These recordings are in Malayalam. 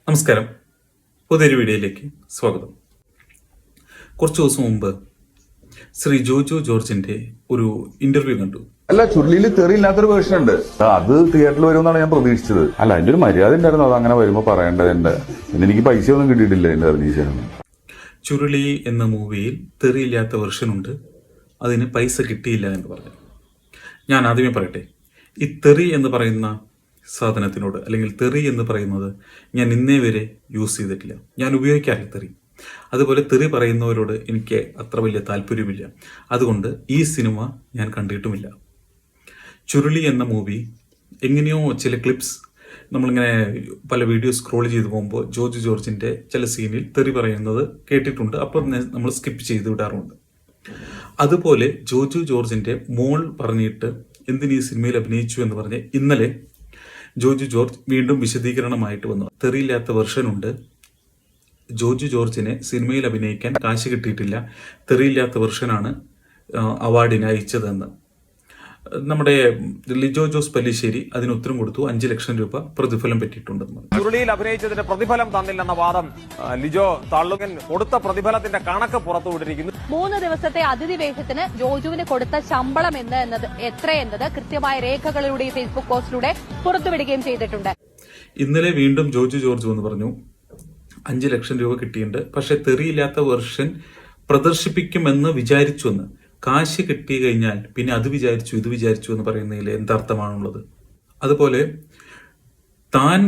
നമസ്കാരം. പുതിയൊരു വീഡിയോയിലേക്ക് സ്വാഗതം. കുറച്ച് ദിവസം മുമ്പ് ശ്രീ ജോജു ജോർജിന്റെ ഒരു ഇന്റർവ്യൂ കണ്ടു. അല്ല, ചുരുളിയിൽ തെറിയില്ലാത്തൊരു വേർഷൻ ഉണ്ട്. അത് തിയേറ്ററിൽ വരുമെന്നാണ് ഞാൻ പ്രതീക്ഷിച്ചത്. അല്ല, അതിന്റെ ഒരു മര്യാദ ഉണ്ടായിരുന്നു. അത് അങ്ങനെ വരുമ്പോ പറയേണ്ടതുണ്ട്. എനിക്ക് പൈസ ഒന്നും കിട്ടിയിട്ടില്ല എന്റെ അറിഞ്ഞ. ചുരുളി എന്ന മൂവിയിൽ തെറിയില്ലാത്ത വെർഷൻ ഉണ്ട്, അതിന് പൈസ കിട്ടിയില്ല എന്ന് പറഞ്ഞു. ഞാൻ ആദ്യമേ പറയട്ടെ, ഈ തെറി എന്ന് പറയുന്ന സാധനത്തിനോട്, അല്ലെങ്കിൽ തെറി എന്ന് പറയുന്നത് ഞാൻ ഇന്നേ വരെ യൂസ് ചെയ്തിട്ടില്ല. ഞാൻ ഉപയോഗിക്കാറില്ല തെറി. അതുപോലെ തെറി പറയുന്നവരോട് എനിക്ക് അത്ര വലിയ താല്പര്യമില്ല. അതുകൊണ്ട് ഈ സിനിമ ഞാൻ കണ്ടിട്ടുമില്ല. ചുരുളി എന്ന മൂവി എങ്ങനെയോ ചില ക്ലിപ്സ് നമ്മളിങ്ങനെ പല വീഡിയോ സ്ക്രോൾ ചെയ്ത് പോകുമ്പോൾ ജോജു ജോർജിന്റെ ചില സീനിൽ തെറി പറയുന്നത് കേട്ടിട്ടുണ്ട്. അപ്പോൾ നമ്മൾ സ്കിപ്പ് ചെയ്ത് വിടാറുണ്ട്. അതുപോലെ ജോജു ജോർജിന്റെ മോൾ പറഞ്ഞിട്ട് എന്തിനീ സിനിമയിൽ അഭിനയിച്ചു എന്ന് പറഞ്ഞ് ഇന്നലെ ജോജു ജോർജ് വീണ്ടും വിശദീകരണമായിട്ട് വന്നു. തെറിയില്ലാത്ത വെർഷൻ ഉണ്ട്, ജോജു ജോർജിനെ സിനിമയിൽ അഭിനയിക്കാൻ കാശ് കിട്ടിയിട്ടില്ല, തെറിയില്ലാത്ത വെർഷനാണ് അവാർഡിന് അയച്ചതെന്ന്. നമ്മുടെ ലിജോ ജോസ് പല്ലിശ്ശേരി അതിന് ഉത്തരം കൊടുത്തു. 5 ലക്ഷം രൂപ പ്രതിഫലം പറ്റിയിട്ടുണ്ടെന്ന്. ചുരുളിയിൽ അഭിനയിച്ചതിന്റെ പ്രതിഫലം തന്നില്ലെന്ന വാദം ലിജോ തള്ളുകൻ കൊടുത്ത പ്രതിഫലത്തിന്റെ കണക്ക് പുറത്തുവിട്ടിരിക്കുന്നു. 3 ദിവസത്തെ അതിഥി വേഷത്തിന് ജോജുവിന് കൊടുത്ത ശമ്പളം എന്നത് എത്രയെന്നത് കൃത്യമായ രേഖകളിലൂടെ ഫേസ്ബുക്ക് പോസ്റ്റിലൂടെ പുറത്തുവിടുകയും ചെയ്തിട്ടുണ്ട്. ഇന്നലെ വീണ്ടും ജോജു ജോർജ് എന്ന് പറഞ്ഞു 5 ലക്ഷം രൂപ കിട്ടിയിട്ടുണ്ട്, പക്ഷെ തെറിയില്ലാത്ത വെർഷൻ പ്രദർശിപ്പിക്കുമെന്ന് വിചാരിച്ചു എന്ന്. കാശ് കിട്ടി കഴിഞ്ഞാൽ പിന്നെ അത് വിചാരിച്ചു ഇത് വിചാരിച്ചു എന്ന് പറയുന്നതിൽ എന്തർത്ഥമാണുള്ളത്? അതുപോലെ താൻ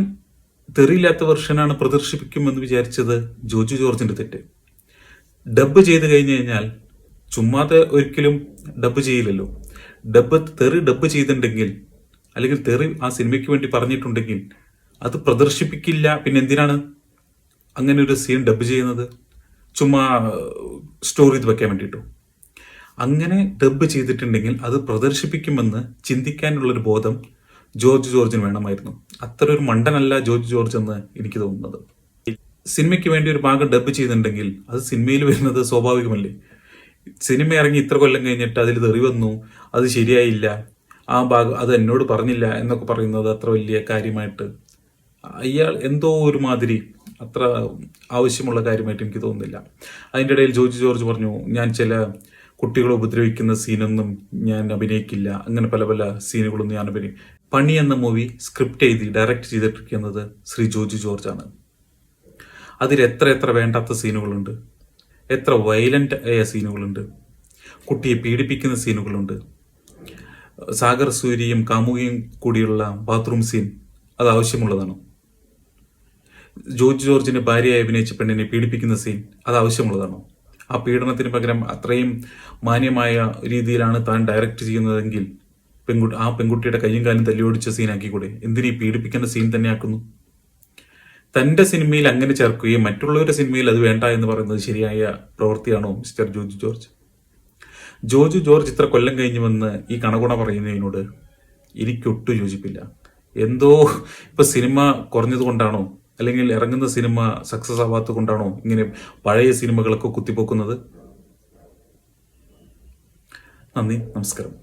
തെറിയില്ലാത്ത വെർഷനാണ് പ്രദർശിപ്പിക്കുമെന്ന് വിചാരിച്ചത് ജോജു ജോർജിന്റെ തെറ്റ്. ഡബ് ചെയ്ത് കഴിഞ്ഞു കഴിഞ്ഞാൽ ചുമ്മാതെ ഒരിക്കലും ഡബ് ചെയ്യില്ലല്ലോ. തെറി ഡബ് ചെയ്തിട്ടുണ്ടെങ്കിൽ, അല്ലെങ്കിൽ തെറി ആ സിനിമയ്ക്ക് വേണ്ടി പറഞ്ഞിട്ടുണ്ടെങ്കിൽ അത് പ്രദർശിപ്പിക്കില്ല. പിന്നെ എന്തിനാണ് അങ്ങനെ ഒരു സീൻ ഡബ് ചെയ്യുന്നത്? ചുമ്മാ സ്റ്റോർ ചെയ്ത് വെക്കാൻ വേണ്ടിയിട്ടോ? അങ്ങനെ ഡബ് ചെയ്തിട്ടുണ്ടെങ്കിൽ അത് പ്രദർശിപ്പിക്കുമെന്ന് ചിന്തിക്കാനുള്ളൊരു ബോധം ജോർജ് ജോർജിന് വേണമായിരുന്നു. അത്ര ഒരു മണ്ടനല്ല ജോർജ് ജോർജ് എന്ന് എനിക്ക് തോന്നുന്നത്. സിനിമയ്ക്ക് വേണ്ടി ഒരു ഭാഗം ഡബ് ചെയ്തിട്ടുണ്ടെങ്കിൽ അത് സിനിമയിൽ വരുന്നത് സ്വാഭാവികമല്ലേ? സിനിമ ഇറങ്ങി ഇത്ര കൊല്ലം കഴിഞ്ഞിട്ട് അതിൽ തെറി വന്നു, അത് ശരിയായില്ല, ആ ഭാഗം അത് എന്നോട് പറഞ്ഞില്ല എന്നൊക്കെ പറയുന്നത് അത്ര വലിയ കാര്യമായിട്ട്, അയാൾ എന്തോ ഒരു മാതിരി അത്ര ആവശ്യമുള്ള കാര്യമായിട്ട് എനിക്ക് തോന്നുന്നില്ല. അതിൻ്റെ ഇടയിൽ ജോജു ജോർജ് പറഞ്ഞു, ഞാൻ ചില കുട്ടികളെ ഉപദ്രവിക്കുന്ന സീനൊന്നും ഞാൻ അഭിനയിക്കില്ല, അങ്ങനെ പല പല സീനുകളൊന്നും ഞാൻ പണി എന്ന മൂവി സ്ക്രിപ്റ്റ് എഴുതി ഡയറക്റ്റ് ചെയ്തിട്ടിരിക്കുന്നത് ശ്രീ ജോജു ജോർജ് ആണ്. അതിൽ എത്ര വേണ്ടാത്ത സീനുകളുണ്ട്, എത്ര വയലന്റ് ആയ സീനുകളുണ്ട്, കുട്ടിയെ പീഡിപ്പിക്കുന്ന സീനുകളുണ്ട്. സാഗർ സൂര്യയും കാമുകിയും കൂടിയുള്ള ബാത്റൂം സീൻ അത് ആവശ്യമുള്ളതാണോ? ജോർജ് ജോർജിന്റെ ഭാര്യയായി അഭിനയിച്ച പെണ്ണിനെ പീഡിപ്പിക്കുന്ന സീൻ അത് ആവശ്യമുള്ളതാണോ? ആ പീഡനത്തിന് പകരം അത്രയും മാന്യമായ രീതിയിലാണ് താൻ ഡയറക്റ്റ് ചെയ്യുന്നതെങ്കിൽ ആ പെൺകുട്ടിയുടെ കയ്യും കാലും തല്ലിയോടിച്ച സീനാക്കിക്കൂടെ? എന്തിനീ പീഡിപ്പിക്കേണ്ട സീൻ തന്നെ ആക്കുന്നു? തന്റെ സിനിമയിൽ അങ്ങനെ ചേർക്കുകയും മറ്റുള്ളവരുടെ സിനിമയിൽ അത് വേണ്ട എന്ന് പറയുന്നത് ശരിയായ പ്രവൃത്തിയാണോ മിസ്റ്റർ ജോജു ജോർജ്? ജോജു ജോർജ് ഇത്ര കൊല്ലം കഴിഞ്ഞു വന്ന് ഈ കണകുണ പറയുന്നതിനോട് എനിക്കൊട്ടും യോജിപ്പില്ല. എന്തോ ഇപ്പൊ സിനിമ കുറഞ്ഞത് കൊണ്ടാണോ, അല്ലെങ്കിൽ ഇറങ്ങുന്ന സിനിമ സക്സസ് ആവാത്തത് കൊണ്ടാണോ ഇങ്ങനെ പഴയ സിനിമകളൊക്കെ കുത്തിപ്പോക്കുന്നത്? നന്ദി, നമസ്കാരം.